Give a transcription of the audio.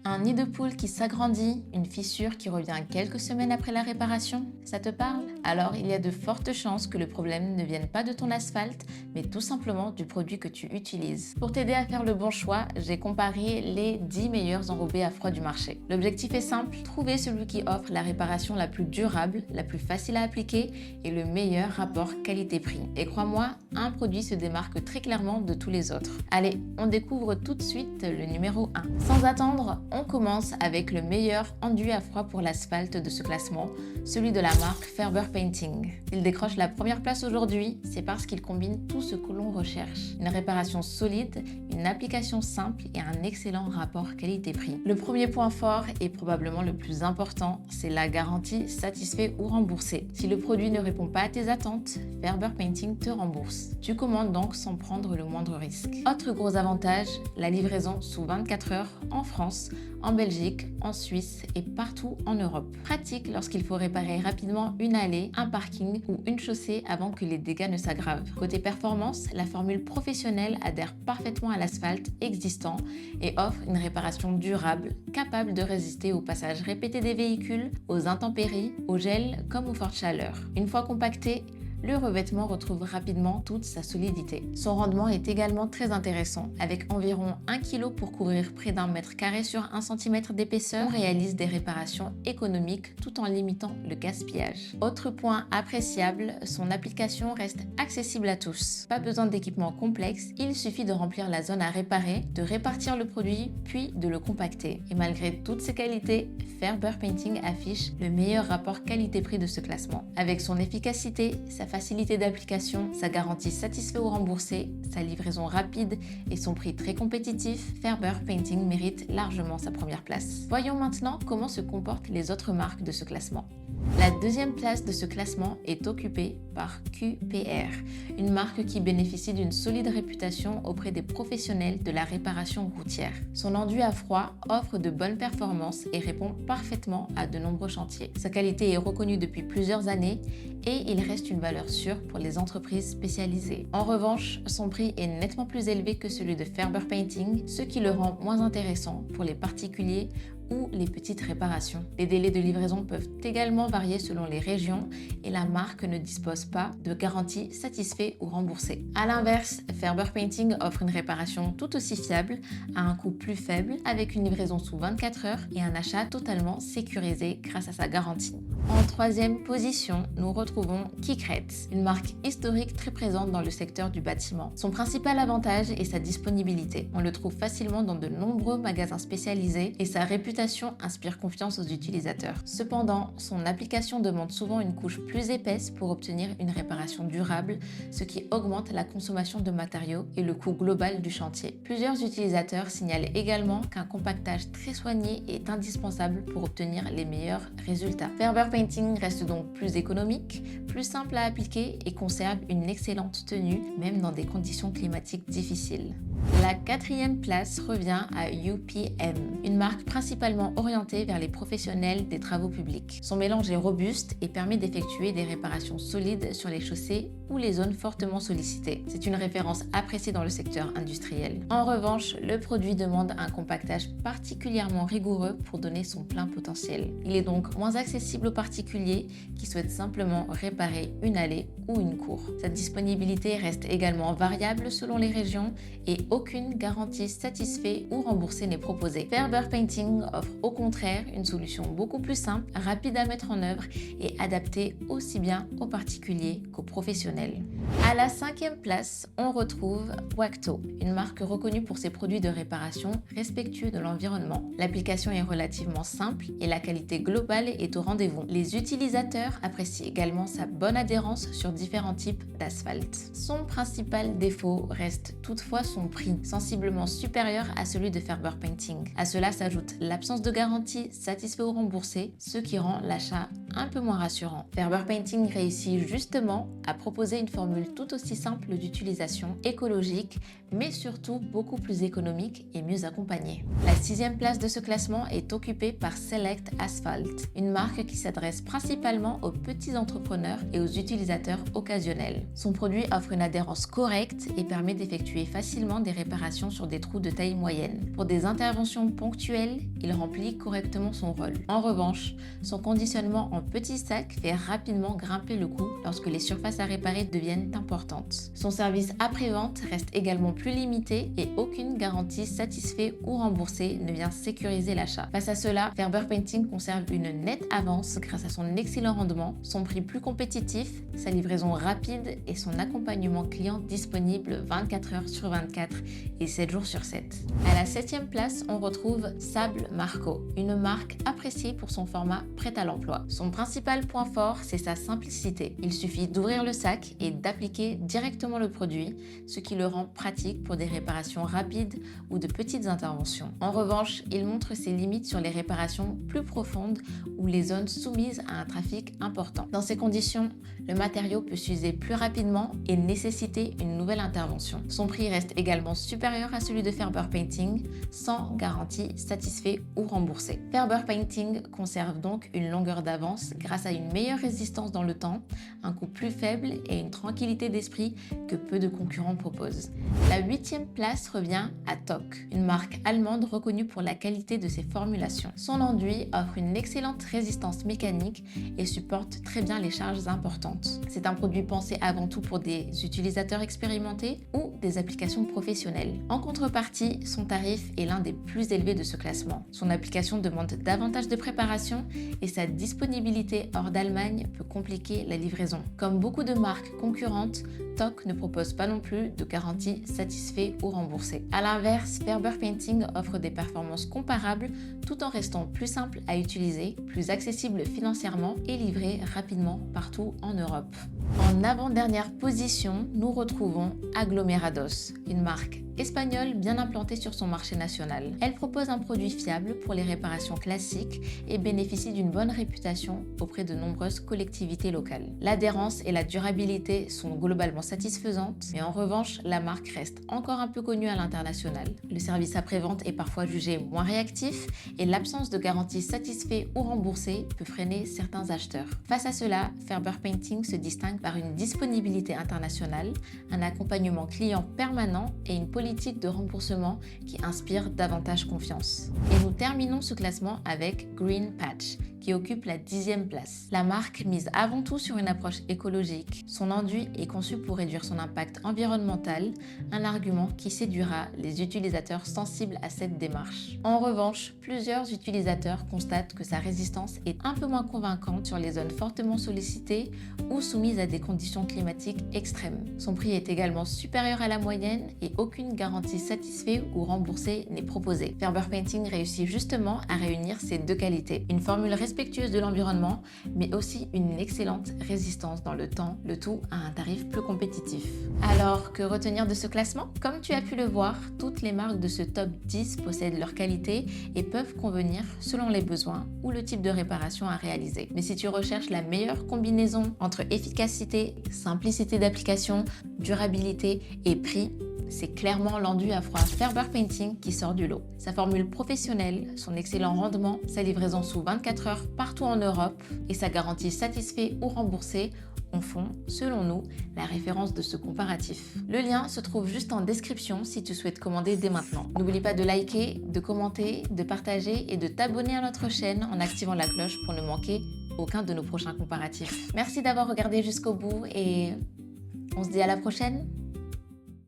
Un nid de poule qui s'agrandit, une fissure qui revient quelques semaines après la réparation, ça te parle? Alors il y a de fortes chances que le problème ne vienne pas de ton asphalte, mais tout simplement du produit que tu utilises. Pour t'aider à faire le bon choix, j'ai comparé les 10 meilleurs enrobés à froid du marché. L'objectif est simple, trouver celui qui offre la réparation la plus durable, la plus facile à appliquer et le meilleur rapport qualité-prix. Et crois-moi, un produit se démarque très clairement de tous les autres. Allez, on découvre tout de suite le numéro 1. Sans attendre, on commence avec le meilleur enduit à froid pour l'asphalte de ce classement, celui de la marque Ferber Painting. Il décroche la première place aujourd'hui, c'est parce qu'il combine tout ce que l'on recherche. Une réparation solide, une application simple et un excellent rapport qualité-prix. Le premier point fort et probablement le plus important, c'est la garantie satisfait ou remboursé. Si le produit ne répond pas à tes attentes, Ferber Painting te rembourse. Tu commandes donc sans prendre le moindre risque. Autre gros avantage, la livraison sous 24 heures en France, en Belgique, en Suisse et partout en Europe. Pratique lorsqu'il faut réparer rapidement une allée, un parking ou une chaussée avant que les dégâts ne s'aggravent. Côté performance, la formule professionnelle adhère parfaitement à l'asphalte existant et offre une réparation durable, capable de résister au passage répété des véhicules, aux intempéries, au gel comme aux fortes chaleurs. Une fois compacté, le revêtement retrouve rapidement toute sa solidité. Son rendement est également très intéressant. Avec environ 1 kg pour couvrir près d'un mètre carré sur 1 cm d'épaisseur, on réalise des réparations économiques tout en limitant le gaspillage. Autre point appréciable, son application reste accessible à tous. Pas besoin d'équipement complexe, il suffit de remplir la zone à réparer, de répartir le produit, puis de le compacter. Et malgré toutes ces qualités, Ferber Painting affiche le meilleur rapport qualité-prix de ce classement. Avec son efficacité, sa facilité d'application, sa garantie satisfait ou remboursée, sa livraison rapide et son prix très compétitif, Ferber Painting mérite largement sa première place. Voyons maintenant comment se comportent les autres marques de ce classement. La deuxième place de ce classement est occupée par QPR, une marque qui bénéficie d'une solide réputation auprès des professionnels de la réparation routière. Son enduit à froid offre de bonnes performances et répond parfaitement à de nombreux chantiers. Sa qualité est reconnue depuis plusieurs années et il reste une valeur sûre pour les entreprises spécialisées. En revanche, son prix est nettement plus élevé que celui de Ferber Painting, ce qui le rend moins intéressant pour les particuliers ou les petites réparations. Les délais de livraison peuvent également varier selon les régions et la marque ne dispose pas de garantie satisfait ou remboursée. A l'inverse, Ferber Painting offre une réparation tout aussi fiable à un coût plus faible avec une livraison sous 24 heures et un achat totalement sécurisé grâce à sa garantie. En troisième position, nous retrouvons Kikret, une marque historique très présente dans le secteur du bâtiment. Son principal avantage est sa disponibilité. On le trouve facilement dans de nombreux magasins spécialisés et sa réputation inspire confiance aux utilisateurs. Cependant, son application demande souvent une couche plus épaisse pour obtenir une réparation durable, ce qui augmente la consommation de matériaux et le coût global du chantier. Plusieurs utilisateurs signalent également qu'un compactage très soigné est indispensable pour obtenir les meilleurs résultats. Ferber Painting reste donc plus économique, plus simple à appliquer et conserve une excellente tenue, même dans des conditions climatiques difficiles. La quatrième place revient à UPM, une marque principalement orientée vers les professionnels des travaux publics. Son mélange est robuste et permet d'effectuer des réparations solides sur les chaussées ou les zones fortement sollicitées. C'est une référence appréciée dans le secteur industriel. En revanche, le produit demande un compactage particulièrement rigoureux pour donner son plein potentiel. Il est donc moins accessible aux particuliers qui souhaitent simplement réparer une allée ou une cour. Sa disponibilité reste également variable selon les régions et aucune garantie satisfait ou remboursée n'est proposée. Ferber Painting offre au contraire une solution beaucoup plus simple, rapide à mettre en œuvre et adaptée aussi bien aux particuliers qu'aux professionnels. À la cinquième place, on retrouve Wacto, une marque reconnue pour ses produits de réparation respectueux de l'environnement. L'application est relativement simple et la qualité globale est au rendez-vous. Les utilisateurs apprécient également sa bonne adhérence sur différents types d'asphalte. Son principal défaut reste toutefois son prix, sensiblement supérieur à celui de Ferber Painting. À cela s'ajoute l'absence de garantie satisfait ou remboursée, ce qui rend l'achat un peu moins rassurant. Ferber Painting réussit justement à proposer une formule tout aussi simple d'utilisation, écologique, mais surtout beaucoup plus économique et mieux accompagnée. La 6e place de ce classement est occupée par Select Asphalt, une marque qui s'adresse principalement aux petits entrepreneurs et aux utilisateurs occasionnels. Son produit offre une adhérence correcte et permet d'effectuer facilement des réparations sur des trous de taille moyenne. Pour des interventions ponctuelles, il remplit correctement son rôle. En revanche, son conditionnement en petits sacs fait rapidement grimper le coût lorsque les surfaces à réparer deviennent importantes. Son service après-vente reste également plus limité et aucune garantie satisfait ou remboursée ne vient sécuriser l'achat. Face à cela, Ferber Painting conserve une nette avance grâce à son excellent rendement, son prix plus compétitif, sa livraison rapide et son accompagnement client disponible 24 heures sur 24 et 7 jours sur 7. À la 7e place, on retrouve Sable Marco, une marque appréciée pour son format prêt à l'emploi. Son principal point fort, c'est sa simplicité. Il suffit d'ouvrir le sac et d'appliquer directement le produit, ce qui le rend pratique pour des réparations rapides ou de petites interventions. En revanche, il montre ses limites sur les réparations plus profondes ou les zones soumises à un trafic important. Dans ces conditions, le matériau peut s'user plus rapidement et nécessiter une nouvelle intervention. Son prix reste également supérieur à celui de Ferber Painting, sans garantie satisfait ou remboursée. Ferber Painting conserve donc une longueur d'avance grâce à une meilleure résistance dans le temps, un coût plus faible et une tranquillité d'esprit que peu de concurrents proposent. La 8e place revient à TOC, une marque allemande reconnue pour la qualité de ses formulations. Son enduit offre une excellente résistance mécanique et supporte très bien les charges importantes. C'est un produit pensé avant tout pour des utilisateurs expérimentés ou des applications professionnelles. En contrepartie, son tarif est l'un des plus élevés de ce classement. Son application demande davantage de préparation et sa disponibilité hors d'Allemagne peut compliquer la livraison. Comme beaucoup de marques concurrentes, TOC ne propose pas non plus de garantie satisfait ou remboursée. A l'inverse, Ferber Painting offre des performances comparables tout en restant plus simple à utiliser, plus accessible financièrement et livré rapidement partout en Europe. En avant-dernière position, nous retrouvons Aglomerados, une marque espagnole bien implantée sur son marché national. Elle propose un produit fiable pour les réparations classiques et bénéficie d'une bonne réputation auprès de nombreuses collectivités locales. L'adhérence et la durabilité sont globalement satisfaisantes, mais en revanche, la marque reste encore un peu connue à l'international. Le service après-vente est parfois jugé moins réactif et l'absence de garantie satisfait ou remboursée peut freiner certains acheteurs. Face à cela, Ferber Painting se distingue par une disponibilité internationale, un accompagnement client permanent et une politique de remboursement qui inspire davantage confiance. Et nous terminons ce classement avec Green Patch, qui occupe la 10e place. La marque mise avant tout sur une approche écologique. Son enduit est conçu pour réduire son impact environnemental, un argument qui séduira les utilisateurs sensibles à cette démarche. En revanche, plusieurs utilisateurs constatent que sa résistance est un peu moins convaincante sur les zones fortement sollicitées ou soumises à des conditions climatiques extrêmes. Son prix est également supérieur à la moyenne et aucune garantie satisfaite ou remboursée n'est proposée. Ferber Painting réussit justement à réunir ces deux qualités. Une formule respectueuse de l'environnement, mais aussi une excellente résistance dans le temps, le tout à un tarif plus compétitif. Alors, que retenir de ce classement? Comme tu as pu le voir, toutes les marques de ce top 10 possèdent leur qualité et peuvent convenir selon les besoins ou le type de réparation à réaliser. Mais si tu recherches la meilleure combinaison entre efficacité, simplicité d'application, durabilité et prix, c'est clairement l'enduit à froid Ferber Painting qui sort du lot. Sa formule professionnelle, son excellent rendement, sa livraison sous 24 heures partout en Europe et sa garantie satisfait ou remboursée en font, selon nous, la référence de ce comparatif. Le lien se trouve juste en description si tu souhaites commander dès maintenant. N'oublie pas de liker, de commenter, de partager et de t'abonner à notre chaîne en activant la cloche pour ne manquer aucun de nos prochains comparatifs. Merci d'avoir regardé jusqu'au bout et on se dit à la prochaine.